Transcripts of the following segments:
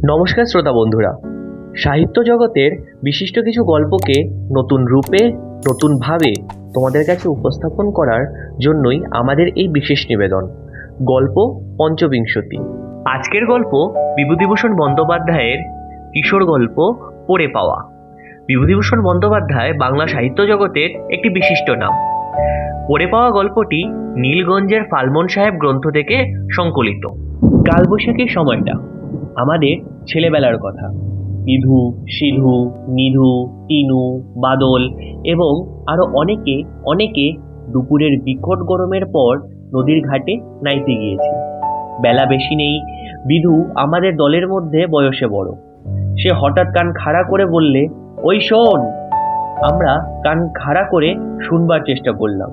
নমস্কার শ্রোতা বন্ধুরা, সাহিত্য জগতের বিশিষ্ট কিছু গল্পকে নতুন রূপে, নতুনভাবে তোমাদের কাছে উপস্থাপন করার জন্যই আমাদের এই বিশেষ নিবেদন, গল্প পঞ্চবিংশতি। আজকের গল্প বিভূতিভূষণ বন্দ্যোপাধ্যায়ের কিশোর গল্প পড়ে পাওয়া। বিভূতিভূষণ বন্দ্যোপাধ্যায় বাংলা সাহিত্য জগতের একটি বিশিষ্ট নাম। পড়ে পাওয়া গল্পটি নীলগঞ্জের ফালমন সাহেব গ্রন্থ থেকে সংকলিত। কালবৈশাখীর সময়টা আমাদের ছেলেবেলার কথা। বিধু, সিধু, নিধু, তিনু, বাদল এবং আরো অনেকে অনেকে দুপুরের বিকট গরমের পর নদীর ঘাটে নাইতে গিয়েছি। বেলা বেশি নেই। বিধু আমাদের দলের মধ্যে বয়সে বড়। সে হঠাৎ কান খাড়া করে বললে, ওই শোন। আমরা কান খাড়া করে শুনবার চেষ্টা করলাম।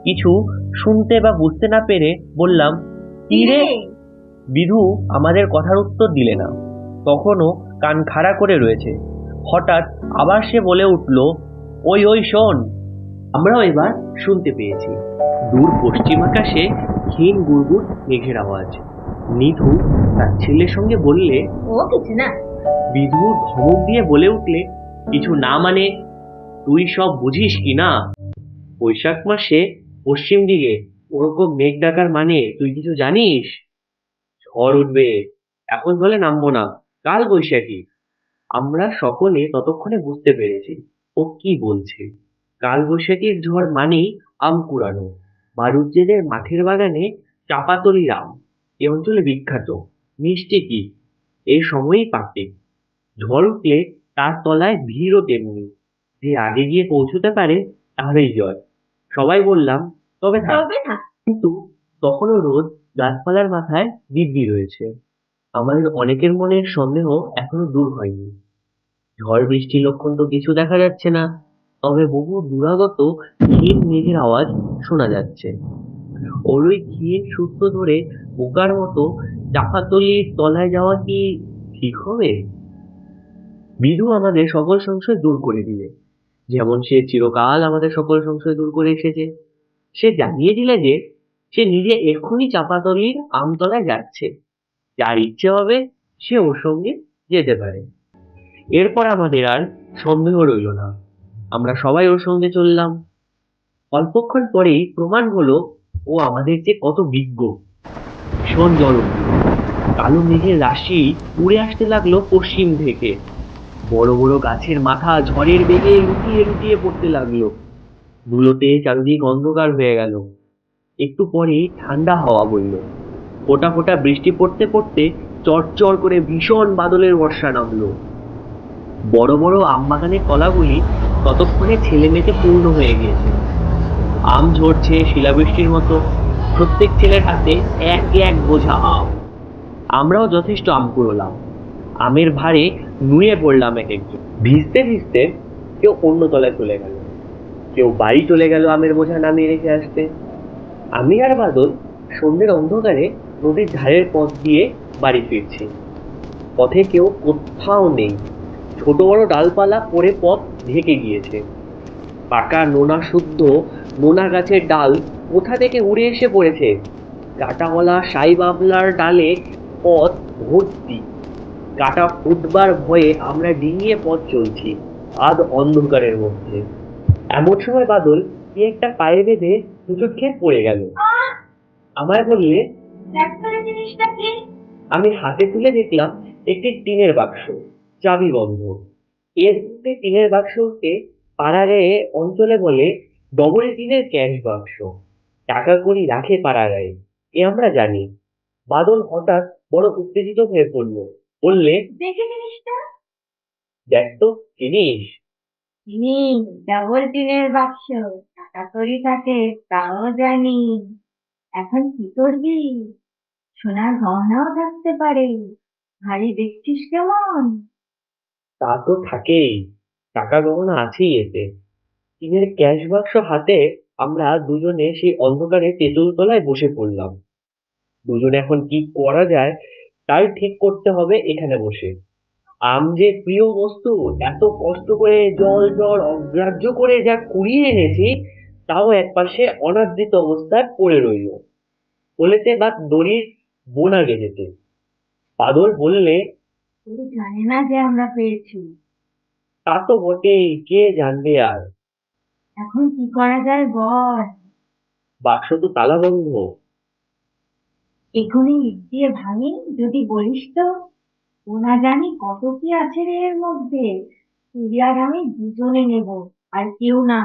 কিছু শুনতে বা বুঝতে না পেরে বললাম, কি রে? বিধু আমাদের কথার উত্তর দিলে না, তখনও কান খাড়া করে রয়েছে। হঠাৎ আবার সে বলে উঠল, ওই ওই শোন। আমরাও এবার শুনতে পেয়েছি দূর পশ্চিম আকাশে ক্ষীণ গুড়গুড় মেঘের আওয়াজ। নিধু তার ছেলের সঙ্গে বললে, ও কিছু না। বিধু ধমক দিয়ে বলে উঠলে, কিছু না মানে? তুই সব বুঝিস কি না? বৈশাখ মাসে পশ্চিম দিকে ওরকম মেঘ ডাকার মানে তুই কিছু জানিস? ঝড় উঠবে, এখন বলে নামবো না, কাল বৈশাখী। আমরা সকলে ততক্ষণে বুঝতে পেরেছি ও কি বলছে। কাল বৈশাখীর ঝড় মানেই আম কুড়ানো। বাড়ুজ্যেদের মাঠের বাগানে চাপাতলির আম এ অঞ্চলে বিখ্যাত। মিষ্টি কি, এই সময়ই পাকে। ঝড় উঠলে তার তলায় ভিড়ও তেমনি। যে আগে গিয়ে পৌঁছতে পারে তাহলেই জয়। সবাই বললাম, তবে থাক। তবে না। কিন্তু তখনও রোদ গাছপালার মাথায় দিব্যি রয়েছে। আমাদের অনেকের মনের সন্দেহ এখনো দূর হয়নি। ঝড় বৃষ্টির লক্ষণ তো কিছু দেখা যাচ্ছে না, তবে বহু দূরাগত ক্ষীণ মেঘের আওয়াজ শোনা যাচ্ছে। ওর ওই ক্ষীণ সূত্র ধরে বোকার মতো চাপাতলির তলায় যাওয়া কি ঠিক হবে? বিধু আমাদের সকল সংশয় দূর করে দিলে, যেমন সে চিরকাল আমাদের সকল সংশয় দূর করে এসেছে। সে জানিয়ে দিলে যে সে নিজে এক্ষুনি চাপাতলির আমতলায় যাচ্ছে। যার ইচ্ছে হবে সে ওর সঙ্গে যেতে পারে। এরপর আমাদের আর সন্দেহ রইল না। আমরা সবাই ওর সঙ্গে চললাম। অল্পক্ষণ পরেই প্রমাণ হলো ও আমাদের যে কত বিজ্ঞ। ভীষণ ঝড় উঠল। কালো মেঘের রাশি উড়ে আসতে লাগলো পশ্চিম থেকে। বড় বড় গাছের মাথা ঝড়ের বেগে লুটিয়ে লুটিয়ে পড়তে লাগলো। ধুলোতে চারিদিক অন্ধকার হয়ে গেল। একটু পরেই ঠান্ডা হাওয়া বইল। ফোঁটা ফোঁটা বৃষ্টি পড়তে পড়তে চড়চড় করে ভীষণ বাদলের বর্ষা নামলো। বড় বড় আম বাগানের কলাগুলি ততক্ষণে ছেলে মেয়েতে পূর্ণ হয়ে গিয়েছে। আম ঝরছে শিলাবৃষ্টির মতো। প্রত্যেক ছেলের হাতে এক এক বোঝা আম। আমরাও যথেষ্ট আম কুড়োলাম। আমের ভারে নুয়ে পড়লাম এক একজন। ভিজতে ভিজতে কেউ অন্য তলায় চলে গেল, কেউ বাড়ি চলে গেল আমের বোঝা নামিয়ে রেখে আসতে। আমি আর বাদল সন্ধ্যের অন্ধকারে নদীর ধারের পথ দিয়ে বাড়ি ফিরছি। পথে কেউ কোথাও নেই। ছোট বড় ডালপালা পড়ে পথ ঢেকে গিয়েছে। পাকা নোনা শুদ্ধ নোনা গাছের ডাল কোথা থেকে উড়ে এসে পড়েছে। কাঁটাওয়ালা সাই বাবলার ডালে পথ ভর্তি। কাঁটা ফুটবার ভয়ে আমরা ডিঙিয়ে পথ চলছি আধ অন্ধকারের মধ্যে। এমন সময় বাদল কি একটা পায়ে বেঁধে হুঁচট খেয়ে পড়ে গেল। আমায় বললে, জিনিসটা কি? আমি হাতে তুলে দেখলাম একটি টিনের বাক্স, চাবি বন্ধ। এর মধ্যে টিনের বাক্সকে পাড়ারে অঞ্চলে বলে ডবল টিনের ক্যাশ বাক্স। টাকা কড়ি রাখে পাড়াগায়ে, এ আমরা জানি। বাদল হঠাৎ বড় উত্তেজিত হয়ে পড়ল। বললে, দেখে জিনিসটা? দেখ তো জিনিস। ডবল টিনের বাক্স, টাকা কড়ি থাকে তাও জানি। এখন কি করবি? সোনার গহনাও থাকতে পারে। ভারী দেখছিস কেমন? তা তো থাকেই, টাকা গহনা আছেই এতে। টিনের ক্যাশ বাক্স হাতে আমরা দুজনে সেই অন্ধকারে তেঁতুল তলায় বসে পড়লাম। দুজনে এখন কি করা যায় তাই ঠিক করতে হবে এখানে বসে। আম যে প্রিয় বস্তু, এত কষ্ট করে জল জল অগ্রাহ্য করে যা কুড়িয়ে এনেছি, তাও একপাশে অনাদৃত অবস্থায় পড়ে রইল। বলেতে বা দড়ির বোনা গেজেতে। বাদল বললে, কেউ জানে না যে আমরা পেয়েছি। তা তো বটেই, কে জানবে আর। এখন কি করা যায় বল। বাক্স তো তালা বন্ধ। এখনই ইট দিয়ে ভাঙি যদি বলিস তো। ও না জানি কত কি আছে রে এর মধ্যে। তুই আর আমি দুজনে নেব, আর কেউ না।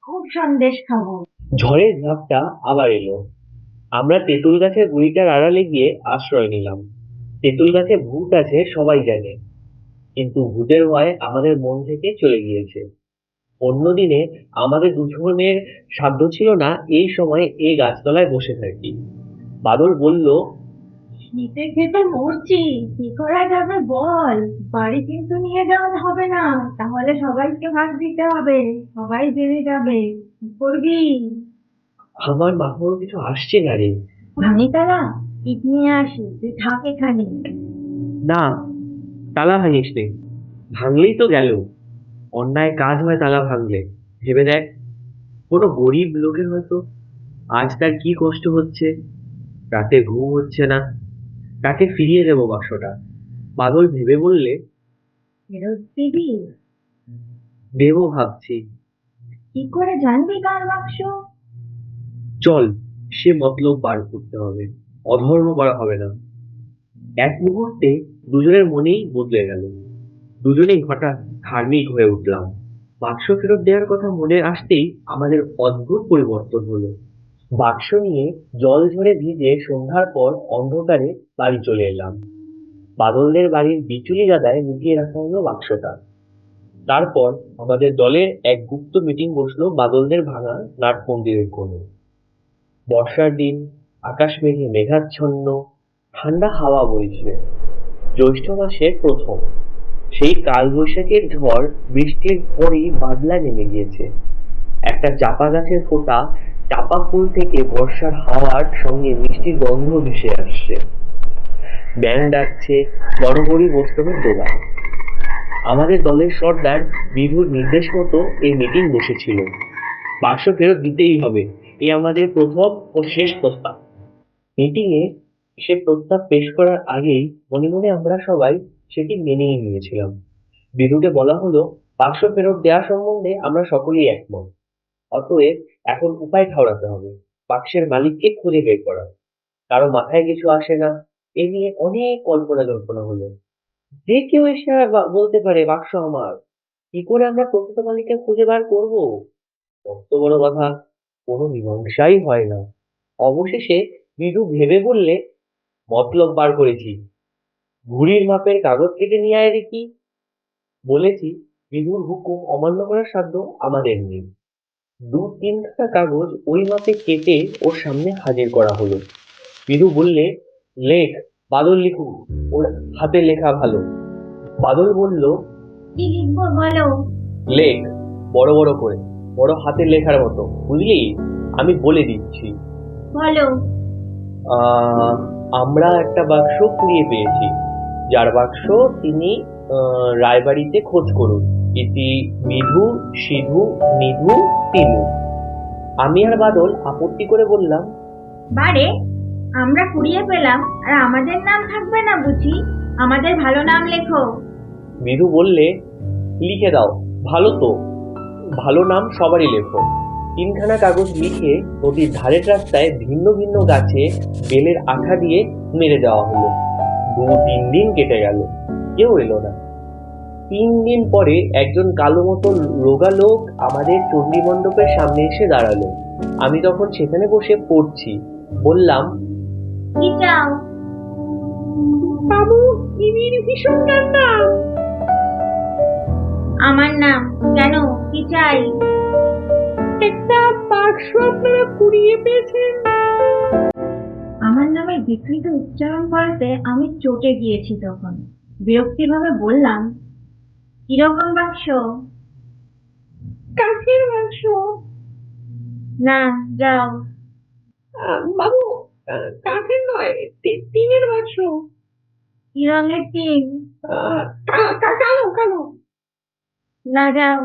খুব সন্দেশ খাবো। ঝড়ের ঝাপটা আবার এলো। আমরা তেঁতুল গাছের গুড়িটার আড়ালে গিয়ে আশ্রয় নিলাম। তেঁতুল গাছে ভূত আছে সবাই জানে, কিন্তু ভূতের ভয় আমাদের মন থেকে চলে গিয়েছে। অন্যদিনে আমাদের দুজনের সাধ্য ছিল না এই সময় এই গাছতলায় বসে থাকি। বাদল বলল, শীতে খেতে মরছি। কি করা যাবে বল। বাড়ি কিন্তু নিয়ে যাওয়া হবে না, তাহলে সবাইকে ভাগ দিতে হবে। সবাই জেনে যাবে। কি করবি? আমার মাথায় কিছু আসছে না রে। ভাঙি তারা, ইট নিয়ে আসি, তুই থাক এখানে। না, তালা ভাঙিস নে। ভাঙলেই তো গেল। অন্যায় কাজ হয় তালা ভাঙলে। ভেবে দেখ, কোনো গরিব লোকের হয়তো আজ তার কি কষ্ট হচ্ছে, রাতে ঘুম হচ্ছে না। তাকে ফিরিয়ে দেবো বাক্সটা। বাদল ভেবে বললে, ফেরত দিবি? দেবো ভাবছি। কি করে জানবি কার বাক্স? চল, সে মতলব বার করতে হবে। অধর্ম করা হবে না। এক মুহূর্তে দুজনের মনেই বদলে গেল। দুজনেই হঠাৎ ধার্মিক হয়ে উঠলাম। বাক্স ফেরত দেওয়ার কথা মনে আসতেই আমাদের অদ্ভুত পরিবর্তন হলো। বাক্স নিয়ে জল ঝরে ভিজে সন্ধ্যার পর অন্ধকারে বাড়ি চলে এলাম। বাদলদের বাড়ির বিচুলি গাদায় লুকিয়ে রাখা হলো বাক্সটা। তারপর আমাদের দলের এক গুপ্ত মিটিং বসলো বাদলদের ভাঙা নাট মন্দিরের কোণে। বর্ষার দিন, আকাশ মেঘে মেঘাচ্ছন্ন, ঠান্ডা হাওয়া বইছে। জ্যৈষ্ঠ মাসের প্রথম। সেই কালবৈশাখীর ঝড় বৃষ্টির পরই বাদলা নেমে গিয়েছে। একটা চাপা গাছের ফোঁটা চাপা ফুল থেকে বর্ষার হাওয়ার সঙ্গে মিষ্টি গন্ধ ভেসে আসছে। ব্যান্ড ডাকছে, বড়বড়ি বৈষ্ণবের দোলা। আমাদের দলের সর্দার বিভুর নির্দেশ মতো এই মিটিং বসেছিল। বাক্স ফেরত দিতেই হবে, এই আমাদের প্রথম ও শেষ প্রস্তাব। মিটিং এ সে প্রস্তাব পেশ করার আগেই মনে মনে আমরা সবাই সেটি মেনেই নিয়েছিলাম। বিধুকে বলা হলো, বাক্স ফেরত দেওয়া সম্বন্ধে আমরা সকলেই একমত। অতএব এখন উপায় ঠাউরাতে হবে, বাক্সের মালিককে খুঁজে বের করা। কারো মাথায় কিছু আসে না। এ নিয়ে অনেক কল্পনা জল্পনা হলো। যে কেউ এসে বলতে পারে বাক্স আমার। কি করে আমরা প্রকৃত মালিককে খুঁজে বার করবো? কত বড় কথা, কোনো মীমাংসাই হয় না। অবশেষে বিধু ভেবে বললে, মতলব বার করেছি। ঘুড়ির মাপের কাগজ কেটে নিয়ে আয় দেখি। বলেছি, বিধুর হুকুম অমান্য করার সাধ্য আমাদের নেই। দু তিনখানা কাগজ ওই মাপে কেটে ওর সামনে হাজির করা হলো। বিধু বললে, লেখ, বাদল লিখুক, ওর হাতে লেখা ভালো। বাদল বলল, কি লিখবো বলো? লেখ, বড় বড় করে, বড় হাতের লেখার মতো, বুঝলি? আমি বলে দিচ্ছি। বলো। আহ আমরা একটা বাক্স কুড়িয়ে পেয়েছি। যার বাক্স তিনি রায়বাড়িতে খোঁজ করুন। ইতি বিধু, সিধু, নিধু, তিনু। আমি আর বাদল আপত্তি করে বললাম, বারে, আমরা কুড়িয়ে পেলাম আর আমাদের নাম থাকবে না বুঝি? আমাদের ভালো নাম লেখো। বিধু বললে, লিখে দাও, ভালো তো। ভালো নাম সবারই লেখো। তিনখানা কাগজ লিখে নদীর ধারের রাস্তায় ভিন্ন ভিন্ন গাছে বেলের আঠা দিয়ে মেরে দেওয়া হলো। দু তিন দিন কেটে গেল, কেউ এলো না। 3 দিন পরে একজন কালো মতো রোগা লোক আমাদের চণ্ডী মণ্ডপের সামনে এসে দাঁড়ালো। আমি তখন সেখানে বসে পড়ছি। বললাম, কি চাও? বাবু, ইনির ভীষণটার নাম। আমার নাম। কেন, কি চাই? একটা বাক্স আপনারা কুড়িয়ে পেয়েছেন। আমার নামে বিকৃত উচ্চারণ করাতে আমি চটে গিয়েছি তখন। বিরক্তিভাবে বললাম, কিরকম বাক্স? কাঠের বাক্স। না, যাও। বাবু, কাঠের নয়, টিনের বাক্স। কি রঙের টিন? কালো কালো। না, যাও।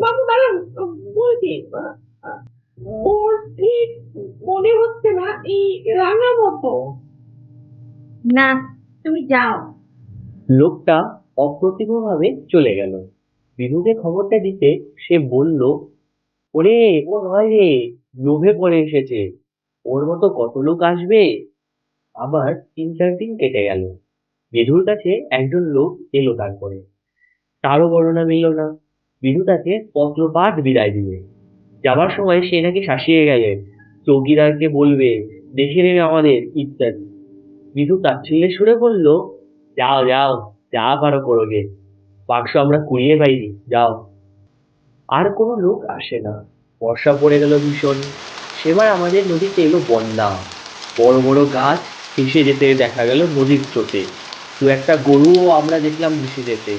বাবু দাঁড়ান, বলছি। ওর ঠিক মনে হচ্ছে না, এই রাঙা মতো। না, তুমি যাও। লোকটা অপ্রতিভভাবে চলে গেল। বিনুকে খবরটা দিতে সে বলল, ওরে ও নয় রে, লোভে পড়ে এসেছে, ওর মতো কত লোক আসবে। আবার ৩-৪ দিন কেটে গেল। বিধুর কাছে একজন লোক এলো, তারপরে তারও বর্ণনা মিলল না। বিধু তাকে পত্রপাঠ বিদায় দিবে। যাবার সময় সে নাকি শাসিয়ে গেলেন, চৌকিদারকে বলবে, দেখে নেবে আমাদের, ইত্যাদি। বিধু তাচ্ছিল্যের সুরে বলল, যাও যাও, যা পারো করো গে, বাক্স আমরা কুড়িয়ে পাইনি, যাও। আর কোনো লোক আসে না। বর্ষা পড়ে গেল ভীষণ। সেবার আমাদের নদীতে এলো বন্যা। বড় বড় গাছ ভেসে যেতে দেখা গেল নদীর স্রোতে। দু একটা গরুও আমরা দেখলাম ভেসে যেতে।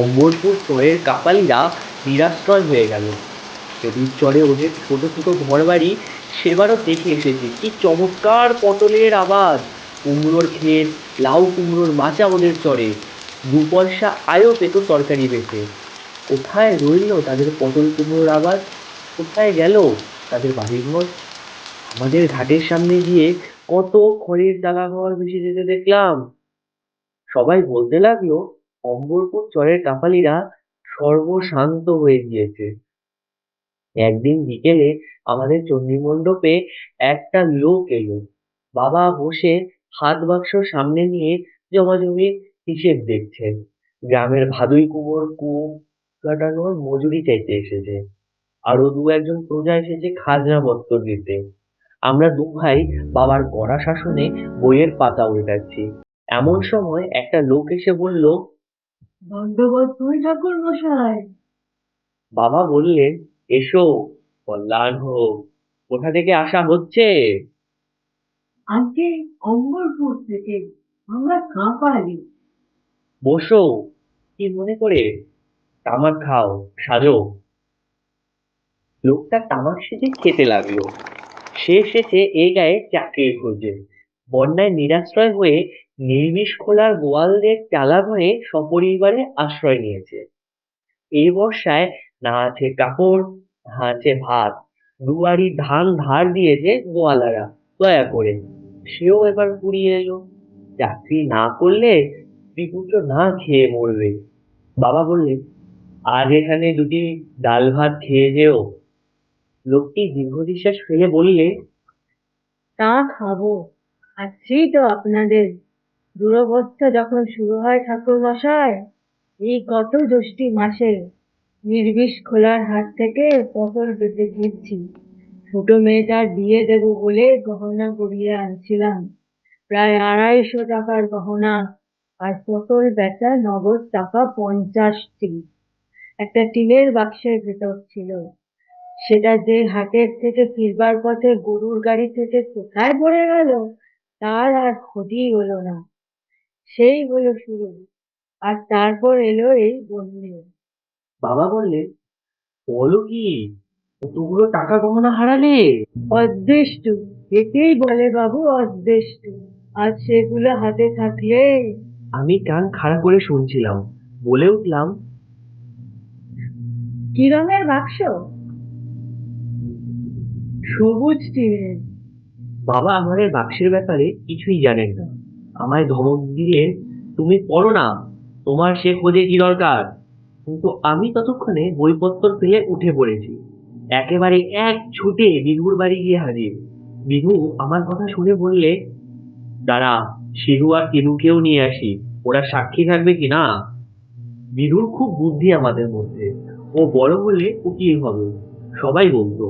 অম্বরপুর চরের কাপালিরা নিরাশ্রয় হয়ে গেল। নদীর চরে ওদের ছোট ছোট ঘর বাড়ি সেবারও দেখে এসেছি, কি চমৎকার পটলের আবাদ, কুমড়োর ক্ষেত, লাউ কুমড়োর মাচা ওদের চরে। ২ পয়সা আয়ও পেত তরকারি বেচে। কোথায় রইল তাদের পটল কুমড়োর আবাদ? কোথায় গেল তাদের বাড়িঘর? আমাদের ঘাটের সামনে দিয়ে কত খড়ের ডালা ঘর ভেসে যেতে দেখলাম। সবাই বলতে লাগলো, অম্বরপুর চরের কাপালিরা সর্বশান্ত হয়ে গিয়েছে। একদিন বিকেলে আমাদের চণ্ডীমণ্ডপে একটা লোক এলো। বাবা বসে হাত বাক্স সামনে নিয়ে জমাজমির হিসেব দেখছেন। গ্রামের ভাদুই কুমোর কুয়ো কাটানোর মজুরি চাইতে এসেছে। আরো ২-১ জন প্রজা এসেছে খাজনা পত্তর দিতে। আমরা ২ ভাই বাবার কড়া শাসনে বইয়ের পাতা উল্টাচ্ছি। এমন সময় একটা লোক এসে বলল, দণ্ডবোধ দুই ঠাকুর মশাই। বাবা বললেন, এসো, কল্যাণ হোক। কোথা থেকে আসা হচ্ছে? আজকে অম্বরপুর থেকে, আমরা কাঁপালি। বসো, কি মনে করে? তামাক খাও, সাজো। লোকটা তামাক সেজে খেতে লাগলো। সে এসেছে এ গায়ে চাকরির খোঁজে। বন্যায় নিরাশ্রয় হয়ে নির্বিষ খোলার গোয়ালদের চালা ঘরে সপরিবারে আশ্রয় নিয়েছে। এই বর্ষায় না আছে কাপড়, না আছে ভাত। ২ বাড়ি ধান ধার দিয়েছে গোয়ালারা, দয়া করে। সেও এবার ফুরিয়ে এলো। চাকরি না করলে স্ত্রীপুত্র না খেয়ে মরবে। বাবা বললেন, আজ এখানে ২টি ডাল ভাত খেয়ে যেও। লোকটি দীর্ঘ নিঃশ্বাস ফেলে বললে, তা খাবো, আছি তো আপনাদের। দুরবস্থা যখন শুরু হয় ঠাকুর মশাই, এই গত জ্যৈষ্ঠী মাসে নির্বিষ খোলার হাট থেকে পটল পেতে গিয়েছি। ছোট মেয়েটার বিয়ে দেবো বলে গহনা করিয়ে আনছিলাম, প্রায় ২৫০ টাকার গহনা। আর পটল বেচা নগদ টাকা ৫০টি। একটা টিনের বাক্সের ভেতর ছিল। সেটা যে হাটের থেকে ফিরবার পথে গরুর গাড়ি থেকে কোথায় পড়ে গেল, তার আর খোঁজই হলো না। সেই হলো শুরু। আর তারপর এলো এই বন্যে। বাবা বললেন, বলো কি, কতগুলো টাকা গহনা হারালে? অদৃষ্ট, একেই বলে বাবু, অদৃষ্ট। আজ সেগুলো হাতে থাকলে। আমি কান খাড়া করে শুনছিলাম, বলে উঠলাম, কি রঙের বাক্স? সবুজ টিনের। বাবা আমাদের বাক্সের ব্যাপারে কিছুই জানেন না। আমায় ধমক দিয়ে, তুমি পড়ো না, তোমার সে খোঁজে কি দরকার। কিন্তু আমি ততক্ষণে বইপত্র ফেলে উঠে পড়েছি। একেবারে এক ছুটে বিধুর বাড়ি গিয়ে হাজির। বিধু আমার কথা শুনে বললে, দাঁড়া, শিরু আর তিনুকেও নিয়ে আসি, ওরা সাক্ষী থাকবে কি না। বিধুর খুব বুদ্ধি আমাদের মধ্যে, ও বড় হলে উকিল হবে, সবাই বলতো।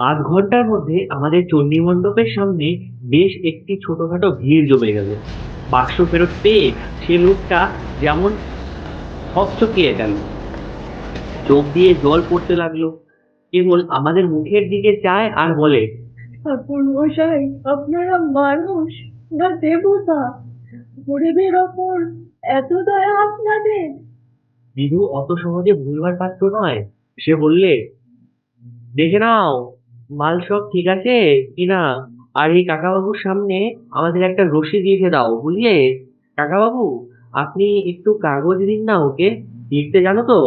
আধ ঘন্টার মধ্যে আমাদের চণ্ডী মণ্ডপের সামনে বেশ একটি ছোটখাটো ভিড় জমে গেল। বাক্স ফেরত পেয়ে সে লোকটা যেমন হকচকিয়ে গেল, চোখ দিয়ে জল পড়তে লাগলো। কেবল আমাদের মুখের দিকে চায় আর বলে, ঠাকুর মশাই, আপনারা মানুষ না দেবতা? গরিবের ওপর এত দয়া আপনাদের? বিধু অত সহজে ভুলবার পাত্র নয়। সে বললে, দেখে নাও, মাল সব ঠিক আছে কিনা, আর এই কাকাবাবুর সামনে আমাদের একটা রসিদ লিখে দাও, বুঝলে? কাকাবাবু, আপনি একটু কাগজ দিন না ওকে, লিখতে জানো তো?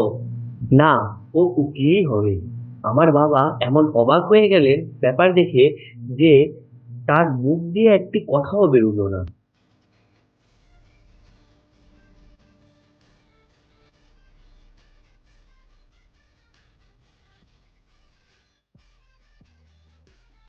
না, ও উকিলই হবে। আমার বাবা এমন অবাক হয়ে গেলেন ব্যাপার দেখে যে তার মুখ দিয়ে একটি কথাও বেরোলো না।